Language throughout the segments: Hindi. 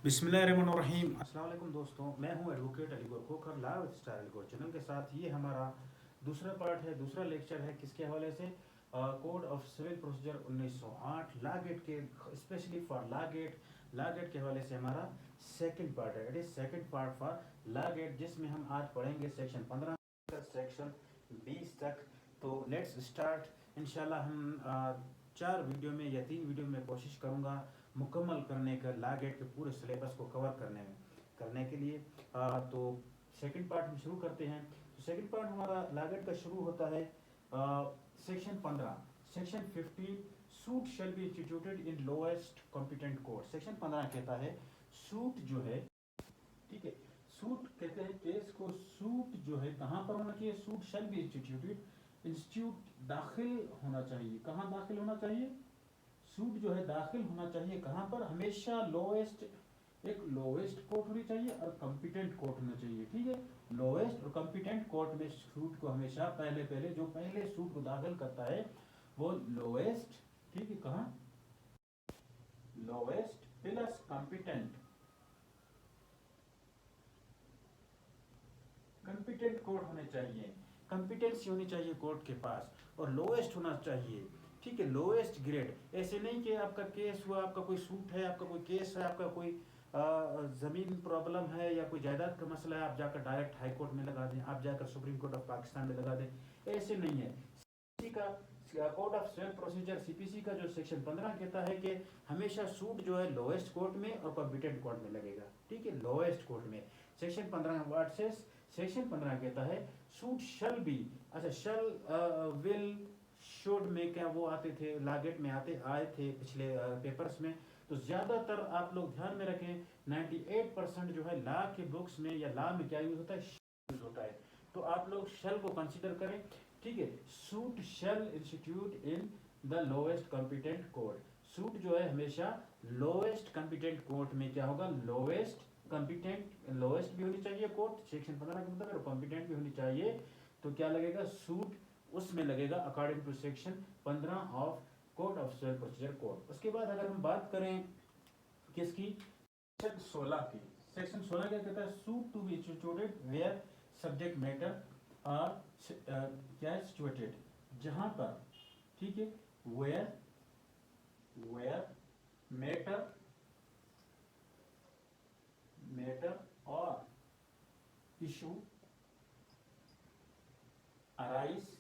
बिस्मिल्लाहिर्रहमानिर्रहीम। अस्सलाम वालेकुम दोस्तों, मैं हूं advocate Aligaur Khokhar live star Aligaur channel के साथ। ये हमारा दूसरा पार्ट है, दूसरा लेक्चर है। किसके हवाले से? Code of civil procedure 1908 law gate के, स्पेशली फॉर लॉ गेट के हवाले से हमारा सेकंड पार्ट है। It is second part for law gate, जिसमें हम आज पढ़ेंगे सेक्शन 15 से सेक्शन 20 तक। तो लेट्स स्टार्ट। इंशाल्लाह हम 4 वीडियो में या 3 वीडियो में कोशिश करूँगा मुकम्मल करने का लॉ गेट के पूरे सिलेबस को कवर करने के लिए। तो सेकंड पार्ट हम शुरू करते हैं। तो सेकंड पार्ट हमारा लॉ गेट का शुरू होता है section 15। Section 15, suit shall be instituted in lowest competent court. Section 15 कहता है सूट जो है, ठीक है, सूट कहते हैं केस को, सूट जो है कहाँ पर होना चाहिए? Suit shall be instituted, institute दाखिल होना चाहिए। कहाँ दाखिल होना चाहिए? सूट जो है दाखिल होना चाहिए कहाँ पर? हमेशा लोएस्ट, एक लोएस्ट कोर्ट होनी चाहिए और कॉम्पिटेंट कोर्ट होना चाहिए। ठीक है, लोएस्ट और कॉम्पिटेंट कोर्ट में सूट को हमेशा पहले जो पहले सूट को दाखिल करता है वो लोएस्ट, ठीक है, कहाँ? Lowest plus competent, competent court होने चाहिए, कॉम्पिटेंसी होनी चाहिए कोर्ट के पास, और लोएस्ट होना चाहिए। ठीक है, लोएस्ट ग्रेड। ऐसे नहीं कि आपका केस हुआ, आपका कोई सूट है, आपका कोई केस है, आपका कोई ज़मीन प्रॉब्लम है या कोई जायदाद का मसला है, आप जाकर डायरेक्ट हाई कोर्ट में लगा दें, आप जाकर सुप्रीम कोर्ट ऑफ पाकिस्तान में लगा दें। ऐसे नहीं है। सीपीसी का code of civil procedure, CPC का जो सेक्शन 15 कहता है कि हमेशा सूट जो है लोएस्ट कोर्ट में और कॉम्पिटेंट कोर्ट में लगेगा। ठीक है, लोएस्ट कोर्ट में। सेक्शन 15 वर्ड से सेक्शन 15 कहता है सूट शल बी, अच्छा, शल विल शुड में क्या वो आते थे, लागेट में आए थे पिछले पेपर्स में। तो ज़्यादातर आप लोग ध्यान में रखें, 98% जो है लॉ के बुक्स में या लॉ में क्या यूज होता है? यूज होता है। तो आप लोग शल को कंसीडर करें। ठीक है, suit shall institute in the lowest competent court. Suit जो है हमेशा लोएस्ट कॉम्पिटेंट कोर्ट में क्या होगा? लोएस्ट कॉम्पिटेंट, लोएस्ट भी होनी चाहिए कोर्ट, सेक्शन 15 के मुताबिक, कॉम्पिटेंट भी होनी चाहिए। तो क्या लगेगा? सूट उसमें लगेगा according to section 15 of code of civil procedure code. उसके बाद अगर हम बात करें किसकी? सेक्शन 16 की। सेक्शन 16 क्या कहता है? Suit to be instituted where subject matter are क्या सिचुएटेड, जहां पर, ठीक है, वेयर मैटर और इशू अराइज।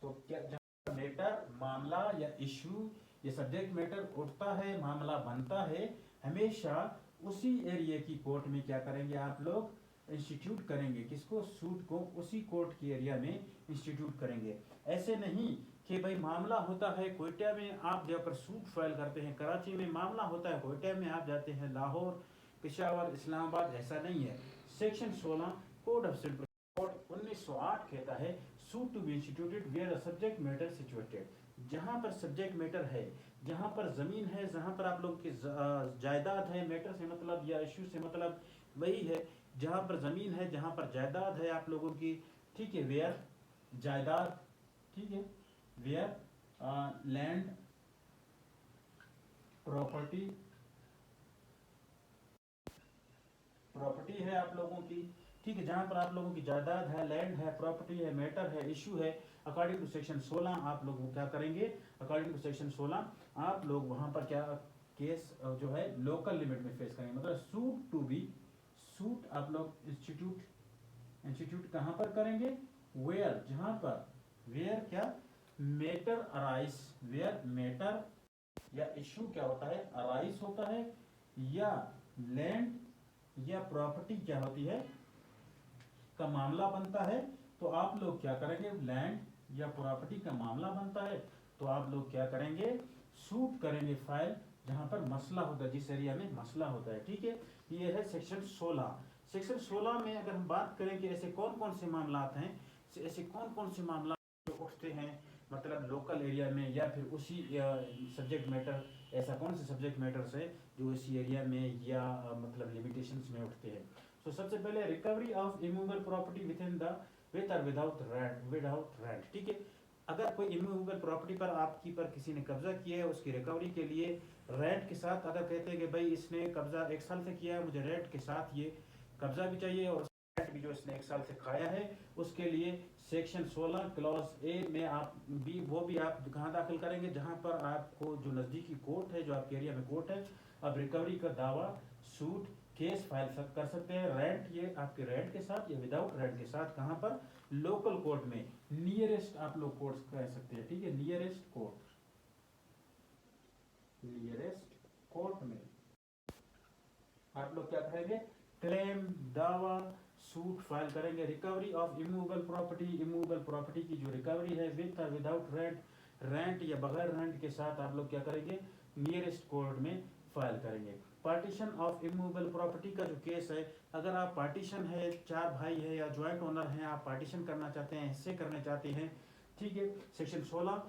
तो क्या जहां मैटर, मामला या इशू, ये सब्जेक्ट मैटर उठता है, मामला बनता है, हमेशा उसी एरिया की कोर्ट में क्या करेंगे आप लोग? इंस्टीट्यूट करेंगे। किसको? सूट को उसी कोर्ट की एरिया में इंस्टीट्यूट करेंगे। ऐसे नहीं कि भाई मामला होता है कोयटा में, आप जाकर सूट फाइल करते हैं, कराची में मामला होता है कोयटा में, आप जाते हैं लाहौर, पेशावर, इस्लामाबाद। ऐसा नहीं है। Section 16 code of civil code 1908 कहता है suit to be instituted where the subject matter situated, जहां पर सब्जेक्ट मैटर है, जहां पर जमीन है, जहां पर आप लोग की जायदाद है, मैटर से मतलब या इश्यू से मतलब वही है, जहां पर जमीन है, जहां पर जायदाद है आप लोगों की। ठीक है, वेयर जायदाद, ठीक है, वेयर लैंड प्रॉपर्टी, प्रॉपर्टी है आप लोगों की। ठीक है, जहां पर आप लोगों की जायदाद है, लैंड है, प्रॉपर्टी है, मैटर है, इशू है, अकॉर्डिंग टू सेक्शन 16 आप लोग क्या करेंगे? अकॉर्डिंग टू सेक्शन 16 आप लोग वहां पर क्या केस जो है लोकल लिमिट में फेस करेंगे। मतलब सूट टू बी, सूट आप लोग इंस्टीट्यूट कहां पर करेंगे? वेयर, जहां पर, वेयर क्या? मैटर अराइज, वेयर मैटर या इशू क्या होता है? अराइज होता है, या लैंड या प्रॉपर्टी क्या होती है? का मामला बनता है। तो आप लोग क्या करेंगे? लैंड या प्रॉपर्टी का मामला बनता है तो आप लोग क्या करेंगे? सूट करेंगे फाइल जहां पर मसला होता है, जिस एरिया में मसला होता है। ठीक है, ये है सेक्शन 16। सेक्शन 16 में अगर हम बात करें कि ऐसे कौन कौन से मामला हैं, ऐसे कौन कौन से मामला उठते हैं, मतलब लोकल एरिया में या फिर उसी सब्जेक्ट मैटर, ऐसा कौन से सब्जेक्ट मैटर्स है जो इसी एरिया में या मतलब लिमिटेशंस में उठते हैं। तो सबसे पहले recovery of immovable property with in the, with और विदाउट रेंट। ठीक है, अगर कोई इमूवेबल प्रॉपर्टी पर आपकी पर किसी ने कब्जा किया है, उसकी रिकवरी के लिए रेंट के साथ अगर कहते हैं कि भाई इसने कब्जा 1 साल से किया है, मुझे रेंट के साथ ये कब्जा भी चाहिए और रेंट भी जो इसने 1 साल से खाया है, उसके लिए सेक्शन 16 क्लॉज ए में आप भी वो भी आप कहाँ दाखिल करेंगे, जहाँ पर आपको जो नज़दीकी कोर्ट है, जो आपके एरिया में कोर्ट है, आप रिकवरी का दावा, सूट, केस फाइल कर सकते हैं। रेंट ये आपके रेंट के साथ या विदाउट रेंट के साथ, कहाँ पर, लोकल कोर्ट में, नियरेस्ट आप लोग कोर्ट कह सकते हैं, ठीक है, नियरेस्ट कोर्ट, नियरेस्ट कोर्ट में आप लोग क्या करेंगे, क्लेम, दावा, सूट फाइल करेंगे। Recovery of immovable property, immovable property की जो रिकवरी है विद और विदाउट रेंट, रेंट या बगैर रेंट के साथ आप लोग क्या करेंगे, नियरेस्ट कोर्ट में फाइल करेंगे। पार्टीशन ऑफ इमूवेबल प्रॉपर्टी का जो केस है, अगर आप पार्टीशन है, 4 भाई है या ज्वाइंट ओनर हैं, आप पार्टीशन करना चाहते हैं, हिस्से करने चाहते हैं, ठीक है, सेक्शन 16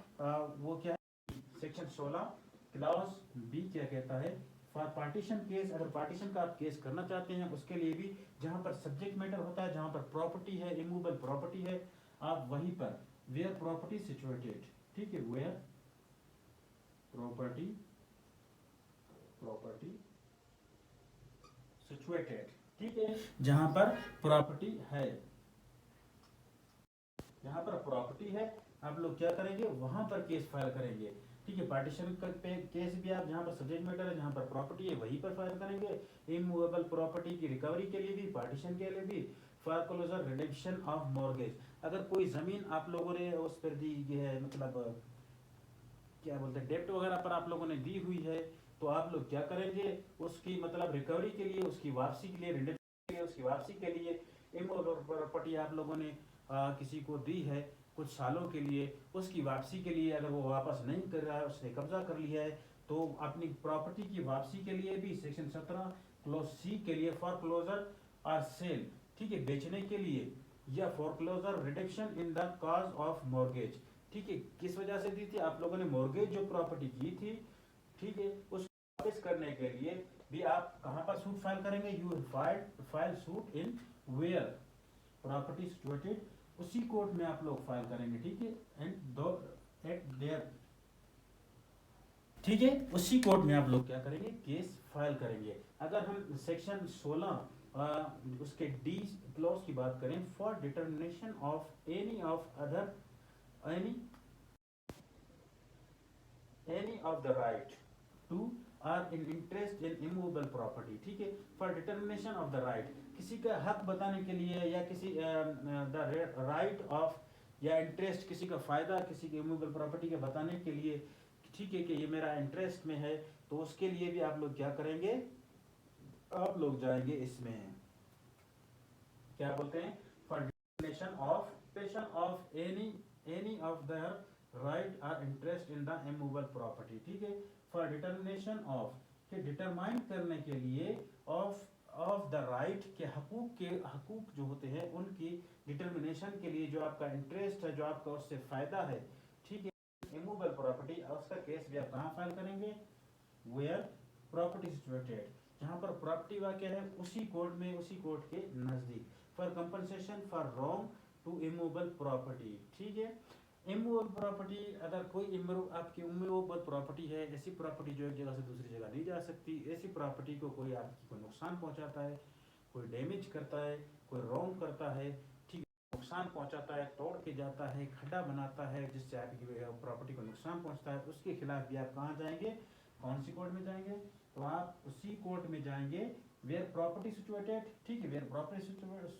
वो क्या है, सेक्शन 16 क्लॉज बी क्या कहता है, फॉर पार्टीशन केस, अगर पार्टीशन का आप केस करना चाहते हैं, उसके लिए भी जहां पर सब्जेक्ट मैटर होता है, जहां पर प्रॉपर्टी है, इमूवेबल प्रॉपर्टी है, आप वहीं पर वेयर प्रॉपर्टी सिचुएटेड, ठीक है, वेयर प्रॉपर्टी, प्रॉपर्टी सिचुएटेड, ठीक है, जहां पर प्रॉपर्टी है, जहां पर प्रॉपर्टी है, आप लोग क्या करेंगे, वहां पर केस फाइल करेंगे, ठीक है। पार्टीशन का केस भी आप जहां पर सब्जेक्ट मैटर है, जहां पर प्रॉपर्टी है, वहीं पर फाइल करेंगे। इमूवेबल प्रॉपर्टी की रिकवरी के लिए भी, पार्टीशन के लिए भी, फॉरक्लोजर, रिडम्पशन ऑफ मॉर्गेज, अगर कोई जमीन आप लोगों ने उस पर दी है, मतलब क्या बोलते हैं, डेप्ट वगैरह पर आप लोगों ने दी हुई है, तो आप लोग क्या करेंगे, उसकी मतलब रिकवरी के लिए, उसकी वापसी के लिए, रिडम्पशन के लिए, उसकी वापसी के लिए, इमूवेबल प्रॉपर्टी आप लोगों ने किसी को दी है कुछ सालों के लिए, उसकी वापसी के लिए, अगर वो वापस नहीं कर रहा है, उसने कब्जा कर लिया है, तो अपनी प्रॉपर्टी की वापसी के लिए भी सेक्शन 17 क्लोज सी के लिए, फॉर क्लोजर और सेल, ठीक है, बेचने के लिए, या for closure reduction in the cause of mortgage, ठीक है, किस वजह से दी थी, आप लोगों ने मॉर्गेज जो प्रॉपर्टी की थी, ठीक है, उस वापस करने के लिए भी आप कहाँ पर सूट फाइल करेंगे, you file suit in where property situated, उसी कोर्ट में आप लोग फाइल करेंगे, ठीक है, एंड दो एट देयर, ठीक है, उसी कोर्ट में आप लोग क्या करेंगे, केस फाइल करेंगे। अगर हम सेक्शन 16 उसके डी क्लॉज की बात करें, for determination of any of other any of the right to or in interest in immovable property, ठीक है, for determination of the right, किसी का हक बताने के लिए, या किसी द राइट ऑफ, या इंटरेस्ट, किसी का फायदा किसी के इमूवेबल प्रॉपर्टी के बताने के लिए, ठीक है, कि ये मेरा इंटरेस्ट में है, तो उसके लिए भी आप लोग क्या करेंगे, आप लोग जाएंगे इसमें, क्या बोलते हैं, for determination of possession of any of their right और interest in the immovable property, ठीक है, फॉर डिटर्मिनेशन ऑफ, के डिटरमाइन करने के लिए, ऑफ ऑफ द राइट के हकूक जो होते हैं, उनकी डिटर्मिनेशन के लिए, जो आपका इंटरेस्ट है, जो आपका उससे फायदा है, ठीक है, इमूवेबल प्रॉपर्टी, उसका केस भी आप कहाँ फाइल करेंगे, वेयर प्रॉपर्टी सिचुएटेड, जहाँ पर प्रॉपर्टी वाक़ है, उसी कोर्ट में, उसी कोर्ट के नज़दीक, for compensation for wrong to immovable property, ठीक है। इमूवेबल प्रॉपर्टी, अगर कोई आपकी इमूवेबल प्रॉपर्टी है, ऐसी प्रॉपर्टी जो एक जगह से दूसरी जगह नहीं जा सकती, ऐसी प्रॉपर्टी को कोई आपकी कोई नुकसान पहुंचाता है, कोई डैमेज करता है, कोई रॉन्ग करता है, ठीक है, नुकसान पहुंचाता है, तोड़ के जाता है, खड्डा बनाता है, जिससे आपकी प्रॉपर्टी को नुकसान पहुंचता है, उसके खिलाफ भी आप कहाँ जाएंगे, कौन सी कोर्ट में जाएंगे, तो आप उसी कोर्ट में जाएंगे वेयर प्रॉपर्टी सिचुएटेड, ठीक है, वेयर प्रॉपर्टी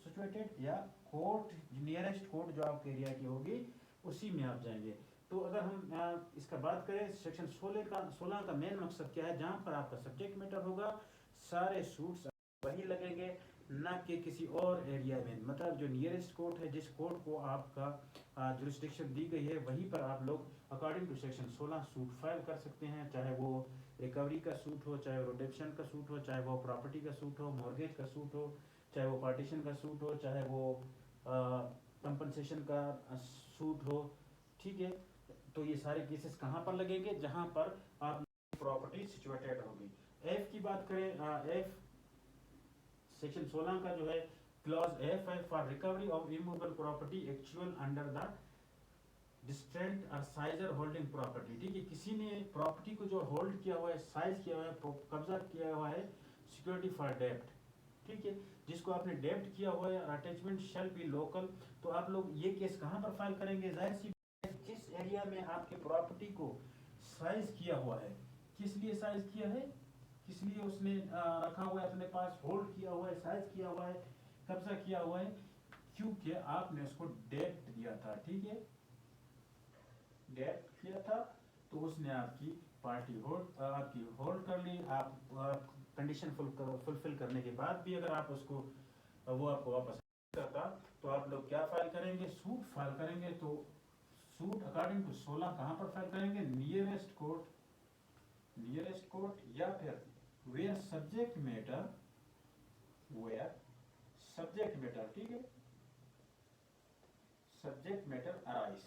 सिचुएटेड, या कोर्ट, नियरेस्ट कोर्ट जो आपके एरिया की होगी, उसी में आप जाएंगे। तो अगर हम इसका बात करें, सेक्शन 16 का मेन मकसद क्या है, जहाँ पर आपका सब्जेक्ट मैटर होगा, सारे सूट्स वही लगेंगे, ना कि किसी और एरिया में, मतलब जो नियरेस्ट कोर्ट है, जिस कोर्ट को आपका जुरिस्डिक्शन दी गई है, वहीं पर आप लोग according to section 16 suit file कर सकते हैं, चाहे वो रिकवरी का सूट हो, चाहे वो रिडम्पशन का सूट हो, चाहे वो प्रॉपर्टी का सूट हो, मॉर्गेज का सूट हो, चाहे वो पार्टीशन का सूट हो, चाहे वो कंपनसेशन का सूट हो, ठीक है। तो ये सारे केसेस कहाँ पर लगेंगे, जहाँ पर आप प्रॉपर्टी सिचुएटेड होगी। एफ की बात करें, एफ सेक्शन 16 का जो है क्लॉज एफ है, for recovery of immovable property actual under the distant और साइजर होल्डिंग प्रॉपर्टी, ठीक है, किसी ने प्रॉपर्टी को जो होल्ड किया हुआ है, साइज किया हुआ है, कब्जा किया हुआ है, सिक्योरिटी फॉर डेप्ट, ठीक है, जिसको आपने डेप्ट किया हुआ है, अटैचमेंट शैल बी लोकल। तो आप लोग ये केस कहाँ पर फाइल करेंगे? जाहिर सी जिस एरिया में आपके प्रॉपर्टी को साइज किया हुआ है, किस लिए साइज किया है, किस लिए उसने रखा हुआ है अपने पास, होल्ड किया हुआ है, साइज किया हुआ है, कब्जा किया हुआ है, क्योंकि आपने उसको डेप्ट दिया था, ठीक है, डेप्ट किया था, तो उसने आपकी पार्टी होल्ड आपकी होल्ड कर ली। आप कंडीशन फुलफिल करने के बाद भी अगर आप उसको वो आपको वापस करता, तो आप लोग क्या फाइल करेंगे? सूट फाइल करेंगे। तो सूट अकॉर्डिंग टू 16 कहाँ पर फाइल करेंगे? नियरेस्ट कोर्ट या फिर वेयर सब्जेक्ट मैटर, ठीक है, सब्जेक्ट मैटर अराइज,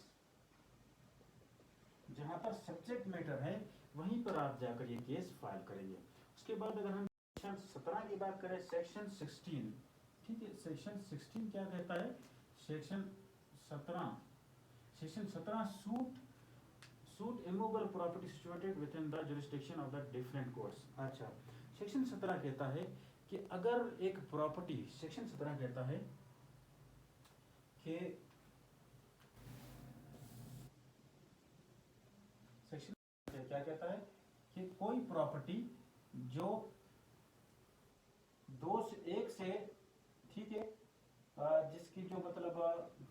जहां पर सब्जेक्ट मैटर है वहीं पर आप जाकर ये केस फाइल करेंगे। उसके बाद अगर हम सेक्शन 17 की बात करें, सेक्शन 16, ठीक है, सेक्शन 16 क्या कहता है? Section 17 suit immovable property situated with in the jurisdiction of the different courts. अच्छा, सेक्शन 17 कहता है कि अगर एक प्रॉपर्टी, सेक्शन 17 कहता है कि सेक्शन क्या कहता है कि कोई प्रॉपर्टी जो एक से, ठीक है, जिसकी जो मतलब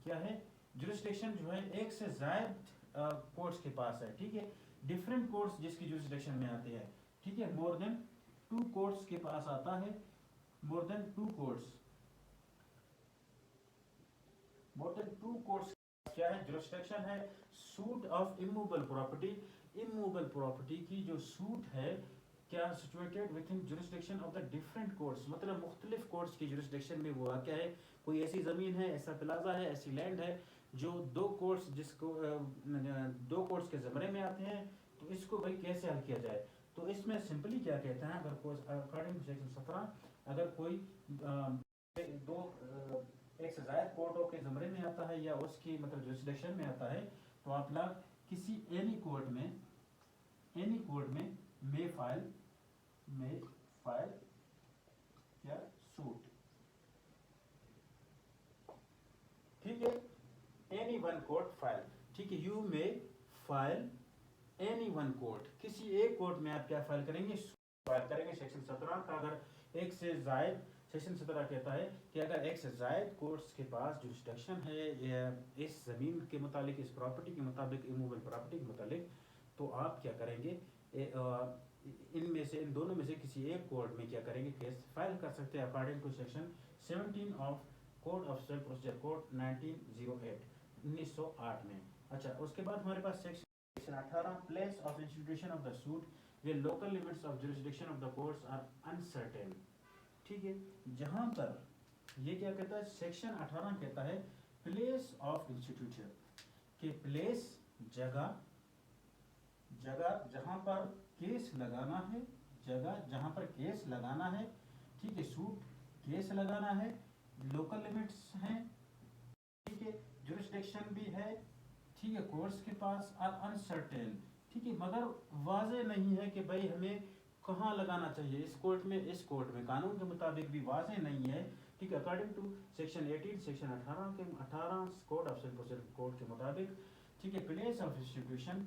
क्या है, जुरिस्डिक्शन जो है एक से ज्यादा कोर्ट्स के पास है, ठीक है, डिफरेंट कोर्ट्स जिसकी जुरिस्डिक्शन में आते हैं, ठीक है, मोर देन 2 कोर्ट्स के पास आता है, मोर देन 2 कोर्ट्स क्या है? जुरिस्डिक्शन है। सूट ऑफ इमूवेबल प्रॉपर्टी की जो सूट है, क्या situated with in jurisdiction of the different courts, मतलब मुख्तलिफ कोर्ट्स की जुरिस्डिक्शन में वो क्या है, कोई ऐसी ज़मीन है, ऐसा प्लाजा है, ऐसी लैंड है जो दो कोर्ट्स के ज़मरे में आते हैं, तो इसको भाई कैसे हल किया जाए? तो इसमें सिंपली क्या कहते हैं, अगर कोई अकॉर्डिंग टू सेक्शन 17 अगर कोई दो एक से ज्यादा कोर्टों के ज़मरे में आता है या उसकी मतलब जुरिस्डिक्शन में आता है, तो आप लोग किसी एनी कोर्ट में मे फाइल क्या सूट, ठीक है, एनी वन कोर्ट फाइल, ठीक है, you may file any one court, किसी एक कोर्ट में आप क्या फाइल करेंगे? फाइल करेंगे। सेक्शन 17 का अगर एक से जायद, सेक्शन 17 कहता है कि अगर एक से जायद कोर्ट्स के पास जुरिस्डिक्शन है इस ज़मीन के मुतालिक, इस प्रॉपर्टी के मुताबिक, इमूवेबल प्रॉपर्टी के मुतालिक, तो आप क्या करेंगे? इनमें से, इन दोनों में से किसी एक कोर्ट में क्या करेंगे? केस फाइल कर सकते हैं according to section 17 of code of civil procedure code 1908 में। अच्छा, उसके बाद हमारे पास section 18, place of institution of the suit where local limits of jurisdiction of the courts are uncertain, ठीक है, जहां पर ये क्या कहता है? सेक्शन 18 कहता है प्लेस ऑफ इंस्टीट्यूशन, के प्लेस जगह जहां पर केस लगाना है, जगह जहां पर केस लगाना है, ठीक है, सूट केस लगाना है, लोकल लिमिट्स हैं, ठीक है, जुरिस्डिक्शन भी है, ठीक है, कोर्ट्स के पास, और अनसर्टेन, ठीक है, मगर वाजे नहीं है कि भाई हमें कहाँ लगाना चाहिए, इस कोर्ट में, इस कोर्ट में, कानून के मुताबिक भी वाजे नहीं है, ठीक है, according to section 18, section 18 code of civil procedure code के मुताबिक, ठीक है, प्लेस ऑफ इंस्टीट्यूशन,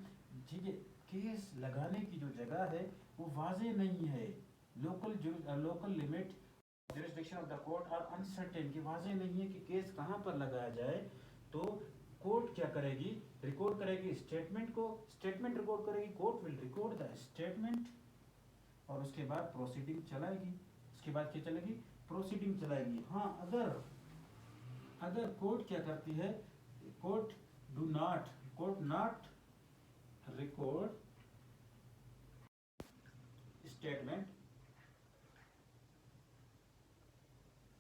ठीक है, केस लगाने की जो जगह है वो वाजे नहीं है, local limit jurisdiction of the court और अनसर्टेन, की वाजे नहीं है कि केस कहाँ पर लगाया जाए। तो कोर्ट क्या करेगी? रिकॉर्ड करेगी स्टेटमेंट को, स्टेटमेंट रिकॉर्ड करेगी, court will record the statement, और उसके बाद प्रोसीडिंग चलाएगी। उसके बाद क्या चलेगी? प्रोसीडिंग चलाएगी। हाँ, अगर कोर्ट क्या करती है, कोर्ट नॉट रिकॉर्ड स्टेटमेंट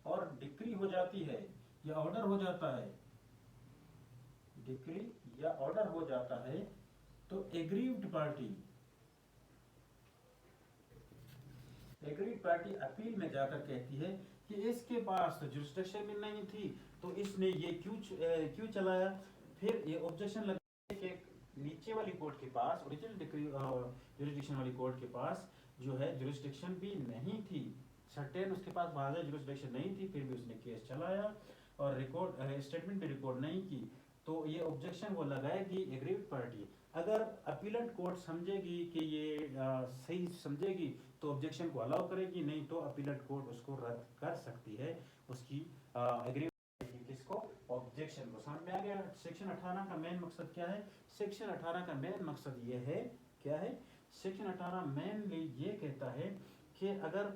और डिक्री हो जाती है या ऑर्डर हो जाता है, डिक्री या ऑर्डर हो जाता है, तो एग्रीव्ड पार्टी अपील में जाकर कहती है कि इसके पास तो जुरिस्डिक्शन में नहीं थी, तो इसने ये क्यों चलाया? फिर ये ऑब्जेक्शन लगे नीचे वाली कोर्ट के पास, ओरिजिनल जुरिस्डिक्शन वाली कोर्ट के पास जो है जुरिस्डिक्शन भी नहीं थी, सर्टेन उसके पास वाज़ेह जुरिस्डिक्शन नहीं थी, फिर भी उसने केस चलाया और रिकॉर्ड स्टेटमेंट भी रिकॉर्ड नहीं की, तो ये ऑब्जेक्शन वो लगाएगी एग्रीड पार्टी। अगर अपीलेंट कोर्ट समझेगी कि ये सही समझेगी तो ऑब्जेक्शन को अलाउ करेगी, नहीं तो अपीलेंट कोर्ट उसको रद्द कर सकती है, उसकी एग्री किसको, ऑब्जेक्शन को। समझ में आ गया सेक्शन 18 का मेन मकसद क्या है? सेक्शन 18 का मेन मकसद ये है, क्या है? सेक्शन 18 मेनली ये कहता है कि अगर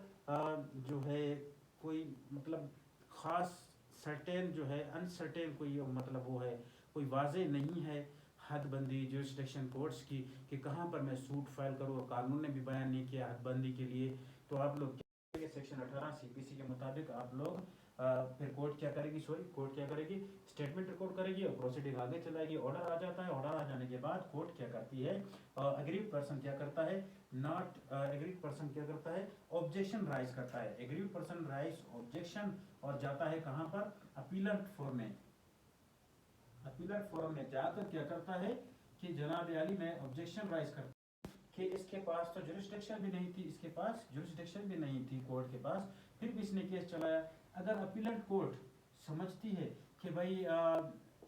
जो है कोई मतलब खास सर्टेन जो है अनसर्टेन कोई मतलब वो है, कोई वाजे नहीं है हदबंदी जुरिस्डिक्शन कोर्ट्स की कि कहाँ पर मैं सूट फाइल करूँ, और कानून ने भी बयान नहीं किया हदबंदी के लिए, तो आप लोग क्या करेंगे? सेक्शन 18 सीपीसी के मुताबिक आप लोग फिर कोर्ट क्या करेगी, कोर्ट क्या करेगी? स्टेटमेंट रिकॉर्ड करेगी और प्रोसीडिंग आगे चलाएगी। ऑर्डर आ जाता है, ऑर्डर आ जाने के बाद कोर्ट क्या करती है, एग्रीड पर्सन क्या करता है, नॉट एग्रीड पर्सन क्या करता है, ऑब्जेक्शन राइज करता है। एग्रीड पर्सन राइज ऑब्जेक्शन और जाता है कहाँ पर? अपीलेंट फोरम में। अपीलेंट फोरम में जाकर क्या करता है कि जनाब आली में ऑब्जेक्शन राइज करता कि इसके पास तो जुरिस्डिक्शन भी नहीं थी, इसके पास जुरिस्डिक्शन भी नहीं थी कोर्ट के पास, फिर भी इसने केस चलाया। अगर अपीलेंट कोर्ट समझती है कि भाई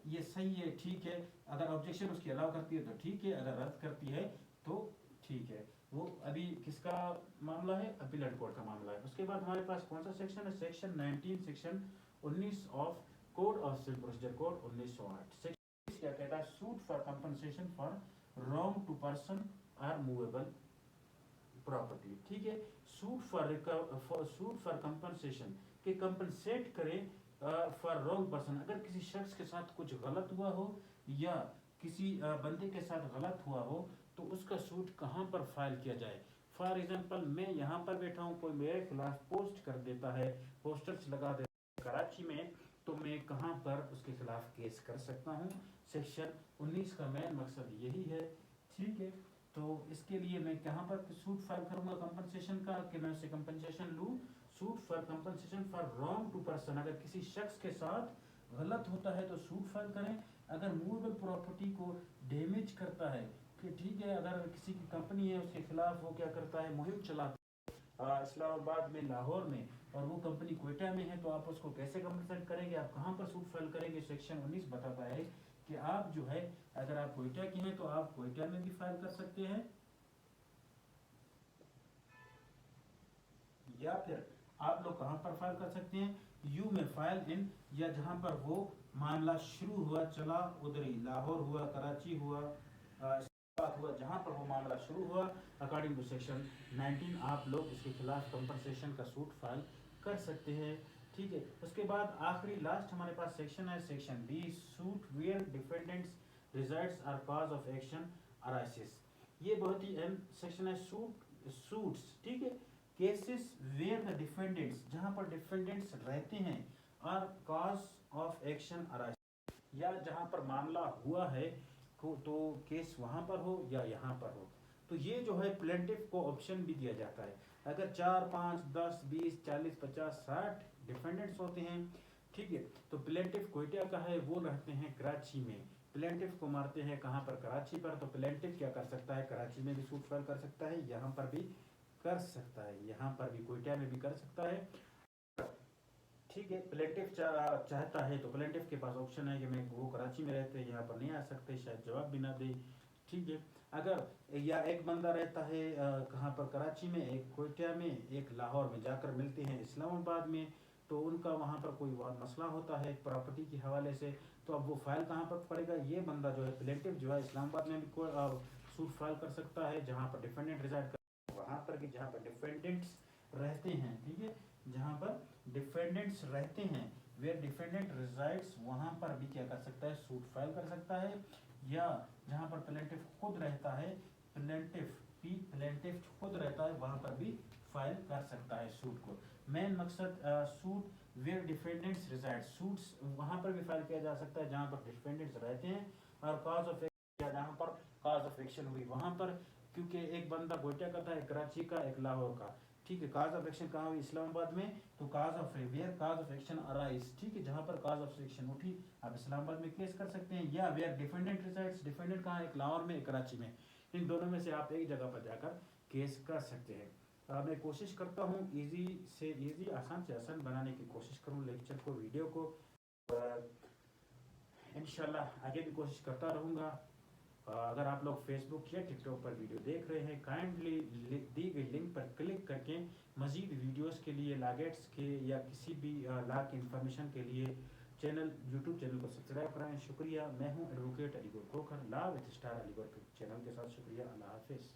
ये सही है, ठीक है, अगर ऑब्जेक्शन उसकी अलाउ करती है तो ठीक है, अगर रद्द करती है तो ठीक है। वो अभी किसका मामला है? अपीलेंट कोर्ट का मामला है। उसके बाद हमारे पास कौन सा सेक्शन है? Section 19, section 19 of code of civil procedure code 1908। Section क्या कहता है? Suit for compensation for wrong to person or movable property. ठीक है, सूट फॉर कंपनसेशन के कंपनसेट करे फॉर रॉन्ग पर्सन, अगर किसी शख्स के साथ कुछ गलत हुआ हो या किसी बंदे के साथ गलत हुआ हो तो उसका सूट कहाँ पर फाइल किया जाए। फॉर एग्जांपल मैं यहाँ पर बैठा हूँ, कोई मेरे खिलाफ पोस्ट कर देता है, पोस्टर्स लगा देता है कराची में, तो मैं कहाँ पर उसके खिलाफ केस कर सकता हूँ। सेक्शन 19 का मेन मकसद यही है। ठीक है, तो इसके लिए मैं कहाँ पर सूट फाइल करूंगा कंपनसेशन का, कि मैं उससे कंपनसेशन लूँ। Suit for compensation for wrong to person, अगर किसी शख्स के साथ गलत होता है तो सूट फाइल करें। अगर मूवेबल प्रॉपर्टी को डैमेज करता है कि ठीक है, अगर किसी की कंपनी है उसके खिलाफ वो क्या करता है, मुहिम चलाता है इस्लामाबाद में, लाहौर में, और वो कंपनी कोयटा में है, तो आप उसको कैसे कंपनसेट करेंगे, आप कहाँ पर सूट फाइल करेंगे? सेक्शन 19 बताता है कि आप जो है अगर आप कोयटा की हैं तो आप कोयटा में भी फाइल कर सकते हैं, या फिर आप लोग कहाँ पर फाइल कर सकते हैं? यू में फाइल इन, या जहाँ पर वो मामला शुरू हुआ चला उधर ही, लाहौर हुआ, कराची हुआ, इस्लामाबाद हुआ, जहाँ पर वो मामला शुरू हुआ, अकॉर्डिंग टू सेक्शन 19 आप लोग इसके खिलाफ कंपनसेशन का सूट फाइल कर सकते हैं। ठीक है, उसके बाद आखिरी लास्ट हमारे पास सेक्शन है, section 20, suit where defendants results or cause of action arises. ये बहुत ही अहम सेक्शन है, सूट्स। ठीक है, केसेस वेयर द डिफेंडेंट्स, जहां पर डिफेंडेंट्स रहते हैं, or cause of action arise, या जहां पर मामला हुआ है तो केस वहां पर हो या यहाँ पर हो, तो ये जो है प्लेंटिफ को ऑप्शन भी दिया जाता है। अगर 4, 5, 10, 20, 40, 50, 60 डिफेंडेंट्स होते हैं, ठीक है, तो प्लेंटिफ कोयटा का है, वो रहते हैं कराची में, प्लेंटिफ को मारते हैं कहाँ पर? कराची पर, तो प्लेंटिफ क्या कर सकता है? कराची में भी सूट फाइल कर सकता है, यहाँ पर भी कर सकता है, यहाँ पर भी कोयटा में भी कर सकता है। ठीक है, प्लेंटिफ चाहता है तो प्लेंटिफ के पास ऑप्शन है कि मैं, वो कराची में रहते हैं, यहाँ पर नहीं आ सकते, शायद जवाब भी ना दे। ठीक है, अगर या एक बंदा रहता है कहाँ पर? कराची में, एक कोयटा में, एक लाहौर में, जाकर मिलते हैं इस्लामाबाद में, तो उनका वहाँ पर कोई मसला होता है प्रॉपर्टी के हवाले से, तो अब वो फाइल कहाँ पर पड़ेगा? ये बंदा जो है प्लेंटिफ जो है इस्लामाबाद में भी सूट फाइल कर सकता है, जहाँ पर डिफेंडेंट रिजाइड कर वहाँ पर भी, जहाँ पर डिफेंडेंट्स रहते हैं। ठीक है, जहाँ पर डिफेंडेंट्स रहते हैं, वेयर डिफेंडेंट रिजाइड्स, वहाँ पर भी क्या कर सकता है? सूट फाइल कर सकता है। या जहाँ पर प्लेंटिफ खुद रहता है, प्लेंटिफ खुद रहता है, वहाँ पर भी फाइल कर सकता है सूट को। मेन मकसद suit where defendants reside, suits वहाँ पर भी फाइल किया जा सकता है जहाँ पर डिफेंडेंट्स रहते हैं, और कॉज ऑफ एक्शन, जहाँ पर कॉज ऑफ एक्शन हुई वहाँ पर, क्योंकि एक बंदा कोयटा का था, एक कराची का, एक लाहौर का, ठीक है, काज ऑफ एक्शन कहाँ हुई, इस्लामाबाद में, तो cause of where cause of action arise, ठीक है, जहाँ पर काज ऑफ एक्शन उठी आप इस्लामाबाद में केस कर सकते हैं, या वेयर डिफेंडेंट रिसाइड्स, डिफेंडेंट कहाँ, एक लाहौर में एक कराची में, इन दोनों में से आप एक जगह पर जाकर केस कर सकते हैं। मैं कोशिश करता हूँ इजी से इजी, आसान से आसान बनाने की कोशिश करूँ लेक्चर को, वीडियो को, इंशाल्लाह आगे भी कोशिश करता रहूँगा। अगर आप लोग फेसबुक या टिकटॉक पर वीडियो देख रहे हैं, काइंडली दी गई लिंक पर क्लिक करके मज़ीद वीडियोस के लिए, लागेट्स के या किसी भी लॉ की इंफॉर्मेशन के लिए चैनल, यूट्यूब चैनल को सब्सक्राइब कराएं। शुक्रिया। मैं हूं advocate Aligaur Khokhar, law with star Aligaur के चैनल के साथ। शुक्रिया, अल्लाह हाफिज़।